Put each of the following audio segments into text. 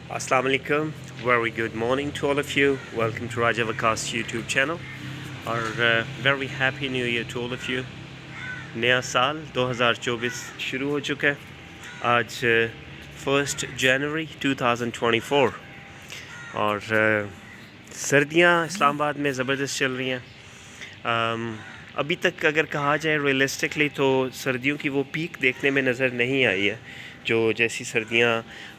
Assalamu alaikum, very good morning to all of you. Welcome to Raja Vikas YouTube channel اور very happy new year to all of you. نیا سال 2024 شروع ہو چکا ہے آج 1 جنوری 2024 اور سردیاں اسلام آباد میں زبردست چل رہی ہیں. ابھی تک اگر کہا جائے ریئلسٹکلی تو سردیوں کی وہ پیک دیکھنے میں نظر نہیں آئی ہے جو جیسی سردیاں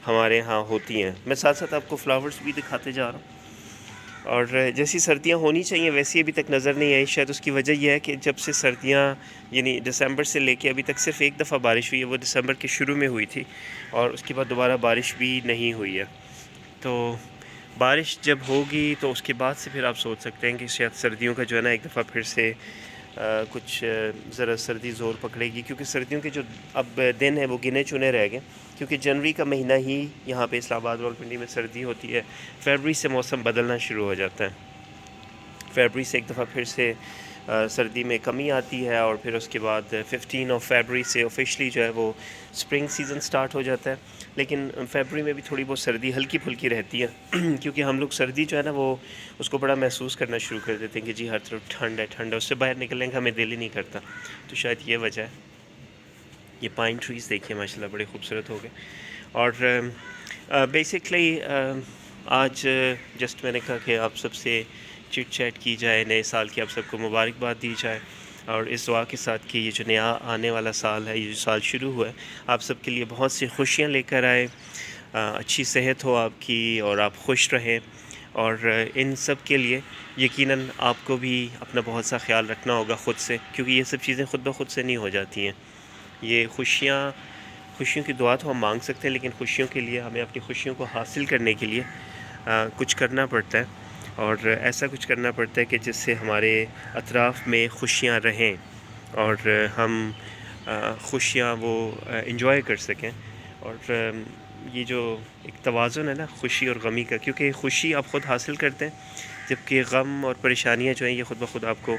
ہمارے ہاں ہوتی ہیں. میں ساتھ ساتھ آپ کو فلاورز بھی دکھاتے جا رہا ہوں اور جیسی سردیاں ہونی چاہیے ویسی ابھی تک نظر نہیں آئی. شاید اس کی وجہ یہ ہے کہ جب سے سردیاں یعنی دسمبر سے لے کے ابھی تک صرف ایک دفعہ بارش ہوئی ہے، وہ دسمبر کے شروع میں ہوئی تھی اور اس کے بعد دوبارہ بارش بھی نہیں ہوئی ہے. تو بارش جب ہوگی تو اس کے بعد سے پھر آپ سوچ سکتے ہیں کہ شاید سردیوں کا جو ہے نا ایک دفعہ پھر سے کچھ ذرا سردی زور پکڑے گی، کیونکہ سردیوں کے جو اب دن ہیں وہ گنے چنے رہ گئے، کیونکہ جنوری کا مہینہ ہی یہاں پہ اسلام آباد راولپنڈی میں سردی ہوتی ہے. فیبرری سے موسم بدلنا شروع ہو جاتا ہے. فیبرری سے ایک دفعہ پھر سے سردی میں کمی آتی ہے اور پھر اس کے بعد 15 فیبرری سے آفیشلی جو ہے وہ سپرنگ سیزن سٹارٹ ہو جاتا ہے. لیکن فیبرری میں بھی تھوڑی بہت سردی ہلکی پھلکی رہتی ہے کیونکہ ہم لوگ سردی جو ہے نا وہ اس کو بڑا محسوس کرنا شروع کر دیتے ہیں کہ جی ہر طرف ٹھنڈ ہے ٹھنڈ ہے، اس سے باہر نکلنے کا ہمیں دل ہی نہیں کرتا. تو شاید یہ وجہ ہے. یہ پائن ٹریز دیکھیے ماشاءاللہ بڑے خوبصورت ہو گئے. اور بیسکلی آج جسٹ میں نے کہا کہ آپ سب سے چٹ چیٹ کی جائے، نئے سال کی آپ سب کو مبارکباد دی جائے اور اس دعا کے ساتھ کہ یہ جو نیا آنے والا سال ہے، یہ جو سال شروع ہوا ہے، آپ سب کے لیے بہت سی خوشیاں لے کر آئے، اچھی صحت ہو آپ کی اور آپ خوش رہیں. اور ان سب کے لیے یقیناً آپ کو بھی اپنا بہت سا خیال رکھنا ہوگا خود سے، کیونکہ یہ سب چیزیں خود بخود سے نہیں ہو جاتی ہیں. یہ خوشیوں کی دعا تو ہم مانگ سکتے ہیں، لیکن خوشیوں کے لیے ہمیں اپنی خوشیوں کو حاصل کرنے کے لیے کچھ کرنا پڑتا ہے اور ایسا کچھ کرنا پڑتا ہے کہ جس سے ہمارے اطراف میں خوشیاں رہیں اور ہم خوشیاں وہ انجوائے کر سکیں. اور یہ جو ایک توازن ہے نا خوشی اور غمی کا، کیونکہ خوشی آپ خود حاصل کرتے ہیں جبکہ غم اور پریشانیاں جو ہیں یہ خود بخود آپ کو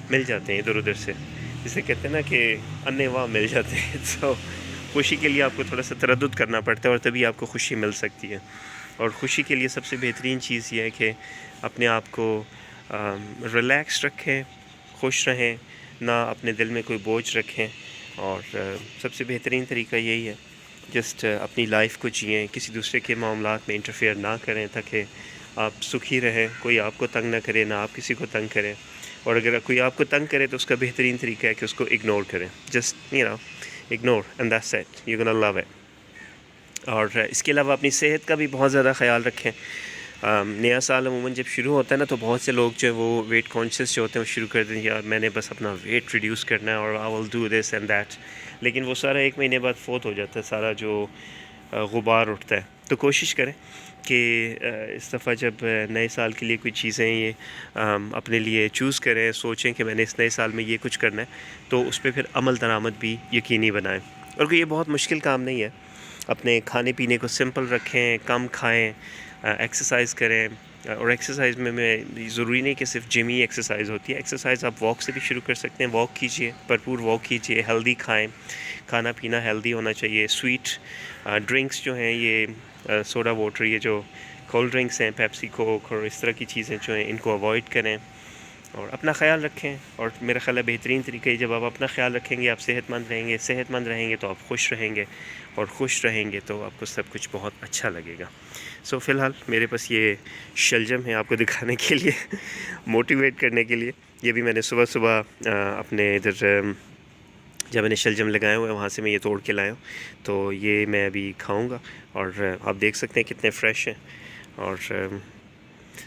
مل جاتے ہیں ادھر ادھر سے، جسے کہتے ہیں نا کہ انے واہ مل جاتے ہیں. تو خوشی کے لیے آپ کو تھوڑا سا تردد کرنا پڑتا ہے اور تبھی آپ کو خوشی مل سکتی ہے. اور خوشی کے لیے سب سے بہترین چیز یہ ہے کہ اپنے آپ کو ریلیکس رکھیں، خوش رہیں، نہ اپنے دل میں کوئی بوجھ رکھیں. اور سب سے بہترین طریقہ یہی ہے جسٹ اپنی لائف کو جئیں، کسی دوسرے کے معاملات میں انٹرفیئر نہ کریں تاکہ آپ سکھی رہیں، کوئی آپ کو تنگ نہ کرے نہ آپ کسی کو تنگ کریں. اور اگر کوئی آپ کو تنگ کرے تو اس کا بہترین طریقہ ہے کہ اس کو اگنور کریں. Just ignore and that's it, you gonna love it. اور اس کے علاوہ اپنی صحت کا بھی بہت زیادہ خیال رکھیں. نیا سال عموماً جب شروع ہوتا ہے نا تو بہت سے لوگ جو وہ ویٹ کانشیس جو ہوتے ہیں وہ شروع کر دیں یار میں نے بس اپنا ویٹ ریڈیوس کرنا ہے اور I will do this and that, لیکن وہ سارا ایک مہینے بعد فوت ہو جاتا ہے، سارا جو غبار اٹھتا ہے. تو کوشش کریں کہ اس دفعہ جب نئے سال کے لیے کوئی چیزیں یہ اپنے لیے چوز کریں، سوچیں کہ میں نے اس نئے سال میں یہ کچھ کرنا ہے، تو اس پہ پھر عمل درآمد بھی یقینی بنائیں. اور یہ بہت مشکل کام نہیں ہے. اپنے کھانے پینے کو سمپل رکھیں، کم کھائیں، ایکسرسائز کریں. اور ایکسرسائز میں ضروری نہیں کہ صرف جم ہی ایکسرسائز ہوتی ہے. ایکسرسائز آپ واک سے بھی شروع کر سکتے ہیں. واک کیجئے، بھرپور واک کیجئے، ہیلدی کھائیں، کھانا پینا ہیلدی ہونا چاہیے. سویٹ ڈرنکس جو ہیں یہ سوڈا واٹر، یہ جو کولڈ ڈرنکس ہیں، پیپسی کوک اور اس طرح کی چیزیں جو ہیں ان کو اوائڈ کریں اور اپنا خیال رکھیں. اور میرا خیال ہے بہترین طریقہ ہے جب آپ اپنا خیال رکھیں گے آپ صحت مند رہیں گے، صحت مند رہیں گے تو آپ خوش رہیں گے اور خوش رہیں گے تو آپ کو سب کچھ بہت اچھا لگے گا. سو فی الحال میرے پاس یہ شلجم ہے آپ کو دکھانے کے لیے، موٹیویٹ کرنے کے لیے. یہ بھی میں نے صبح اپنے ادھر جب میں نے شلجم لگائے ہوئے وہاں سے میں یہ توڑ کے لایا ہوں، تو یہ میں ابھی کھاؤں گا. اور آپ دیکھ سکتے ہیں کتنے فریش ہیں. اور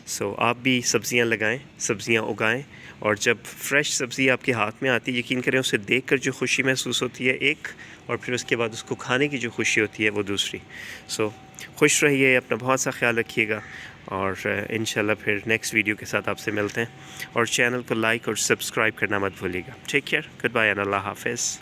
سو آپ بھی سبزیاں لگائیں، سبزیاں اگائیں، اور جب فریش سبزی آپ کے ہاتھ میں آتی ہے یقین کریں اسے دیکھ کر جو خوشی محسوس ہوتی ہے ایک، اور پھر اس کے بعد اس کو کھانے کی جو خوشی ہوتی ہے وہ دوسری. سو خوش رہیے، اپنا بہت سا خیال رکھیے گا اور انشاءاللہ پھر نیکسٹ ویڈیو کے ساتھ آپ سے ملتے ہیں. اور چینل کو لائک اور سبسکرائب کرنا مت بھولیے گا. Take care, goodbye and اللہ حافظ.